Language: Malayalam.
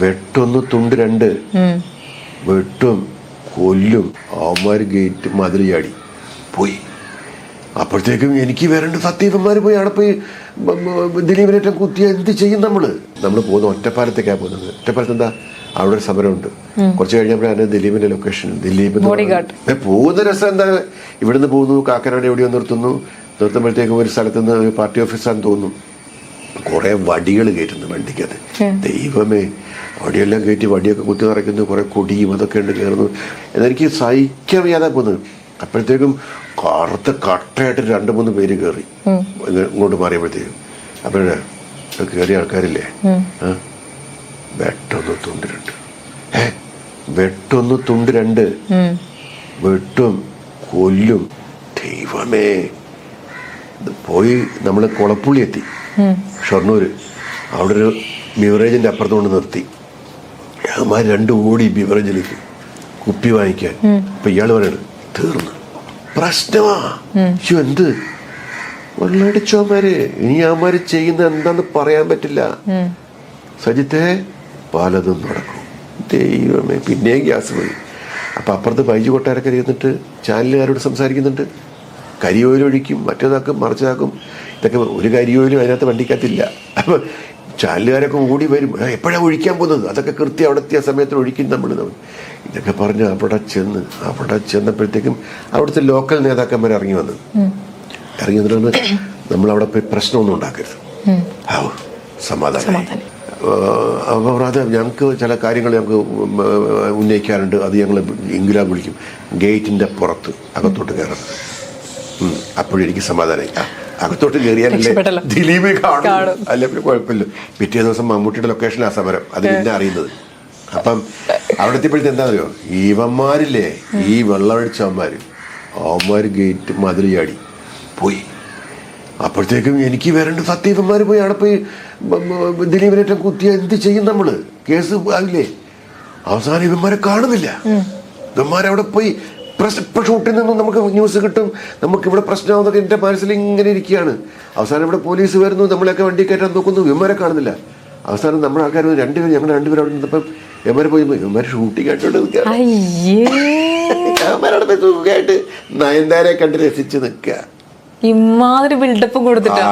വെട്ടൊന്ന് തുണ്ട് രണ്ട്, വെട്ടും കൊല്ലും. അവന്മാർ ഗേറ്റ് മതിൽ ചാടി പോയി. അപ്പോഴത്തേക്കും എനിക്ക് വരേണ്ട സത്യവന്മാർ പോയി അവിടെ പോയി ദിലീപിനേറ്റം കുത്തിയ എന്ത് ചെയ്യും? നമ്മൾ പോകുന്ന ഒറ്റപ്പാലത്തേക്കാണ് പോകുന്നത്. ഒറ്റപ്പാലത്ത് എന്താ അവിടെ ഒരു സമരമുണ്ട്. കുറച്ച് കഴിഞ്ഞപ്പോഴാണ് ദിലീപിന്റെ ലൊക്കേഷൻ. ദിലീപ് പോകുന്ന രസം എന്താ, ഇവിടുന്ന് പോകുന്നു, കാക്കനാട് എവിടെയോ നിർത്തുമ്പോഴത്തേക്കും ഒരു സ്ഥലത്ത് നിന്ന് ഒരു പാർട്ടി ഓഫീസാന്ന് തോന്നുന്നു, കുറെ വടികൾ കയറ്റുന്നു വണ്ടിക്കത്. ദൈവമേ, വടിയെല്ലാം കയറ്റി വടിയൊക്കെ കുത്തി നിറയ്ക്കുന്നു, കുറെ കൊടിയും അതൊക്കെ ഉണ്ട് കയറുന്നു. എന്നെനിക്ക് സഹിക്കാൻ വയ്യാതെ പോകുന്നത്. അപ്പോഴത്തേക്കും കറുത്ത കട്ടയായിട്ട് 2-3 പേര് കയറി ഇങ്ങോട്ട് മാറിയപ്പോഴത്തേക്കും. അപ്പോഴേ കയറിയ ആൾക്കാരില്ലേ, വെട്ടൊന്ന് തുണ്ട് രണ്ട്, വെട്ടൊന്ന് തുണ്ട് രണ്ട്, വെട്ടും കൊല്ലും. ദൈവമേ, പോയി നമ്മൾ കുളപ്പുള്ളി എത്തി, ഷൊർണൂര്. അവിടെ ഒരു ബിവറേജിന്റെ അപ്പുറത്ത് കൊണ്ട് നിർത്തി. അമ്മ 2 ഓടി ബിവറേജിലേക്ക് കുപ്പി വാങ്ങിക്കാൻ. അപ്പൊ ഇയാൾ പറയണത് തീർന്നു, പ്രശ്നമാ. എന്ത് വെള്ളടിച്ചോമാര്, ഇനി അവന്മാര് ചെയ്യുന്ന എന്താന്ന് പറയാൻ പറ്റില്ല. സജിത്തെ പലതും നടക്കും. ദൈവമേ, പിന്നെയും ഗ്യാസ് പോയി. അപ്പൊ അപ്പുറത്ത് ബൈജു കൊട്ടാരൊക്കെ ഇരുന്നിട്ട് ചാനലുകാരോട് സംസാരിക്കുന്നുണ്ട്. കരിയോയിലൊഴിക്കും, മറ്റേതാക്കും, മറിച്ചതാക്കും. ഇതൊക്കെ ഒരു കരിയോയിലും അതിനകത്ത് വണ്ടിക്കകത്തില്ല. അപ്പൊ ചാനലുകാരൊക്കെ ഓടി വരും, എപ്പോഴാണ് ഒഴിക്കാൻ പോകുന്നത്, അതൊക്കെ കൃത്യം അവിടെ എത്തിയ സമയത്ത് ഒഴിക്കും നമ്മൾ. ഇതൊക്കെ പറഞ്ഞ് അവിടെ ചെന്നപ്പോഴത്തേക്കും അവിടുത്തെ ലോക്കൽ നേതാക്കന്മാർ ഇറങ്ങി വന്നിട്ടാണ് നമ്മളവിടെ പോയി പ്രശ്നമൊന്നും ഉണ്ടാക്കരുത്. സമാധാനം. അപ്പോൾ അത് ഞങ്ങൾക്ക് ചില കാര്യങ്ങൾ ഞങ്ങൾക്ക് ഉന്നയിക്കാറുണ്ട്. അത് ഞങ്ങൾ ഇംഗ്ലാബ് വിളിക്കും, ഗേറ്റിന്റെ പുറത്ത് അകത്തോട്ട് കയറണം. അപ്പോഴെനിക്ക് സമാധാനമായി. അകത്തോട്ട് കയറിയാലല്ലേ ദിലീപ് കാണും, അല്ല പിന്നെ കുഴപ്പമില്ല. പിറ്റേ ദിവസം മമ്മൂട്ടിയുടെ ലൊക്കേഷനിലാണ് സമരം, അത് പിന്നെ അറിയുന്നത്. അപ്പം അവിടെ എത്തിയപ്പോഴത്തെ എന്താ അറിയോ, ഇവന്മാരില്ലേ, ഈ വെള്ളമടിച്ചവന്മാര്, അവന്മാര് ഗേറ്റ് മതിൽ ചാടി പോയി. അപ്പോഴത്തേക്കും എനിക്ക് വരേണ്ട സത്യവന്മാർ പോയി അവിടെ പോയി ദിലീപിനേറ്റം കുത്തിയ എന്ത് ചെയ്യും? നമ്മൾ കേസ് ആവില്ലേ? അവസാനം ഇവന്മാരെ കാണുന്നില്ല. ഇവന്മാരവിടെ പോയി ഇപ്പൊ ഷൂട്ടിൽ നിന്നും നമുക്ക് ന്യൂസ് കിട്ടും, നമുക്കിവിടെ പ്രശ്നമാവുന്നതൊക്കെ എൻ്റെ മനസ്സിൽ ഇങ്ങനെ ഇരിക്കുകയാണ്. അവസാനം ഇവിടെ പോലീസ് വരുന്നു, നമ്മളെയൊക്കെ വണ്ടി കയറ്റാൻ നോക്കുന്നു, ഇവന്മാരെ കാണുന്നില്ല. അവസാനം നമ്മുടെ ആൾക്കാർ ഞങ്ങൾ 2 പേര് അവിടെ നിന്നപ്പം ഇവന്മാരെ പോയി ഇവന്മാരെ ഷൂട്ടിങ് ആയിട്ടോണ്ട് നിൽക്കുക. ഇവന്മാരവിടെ പോയി സുഖമായിട്ട് നയൻതാരയെ കണ്ട് രസിച്ച് നിൽക്കുക. ഇമാതിരി ബിൽഡപ്പും കൊടുത്തിട്ടാ.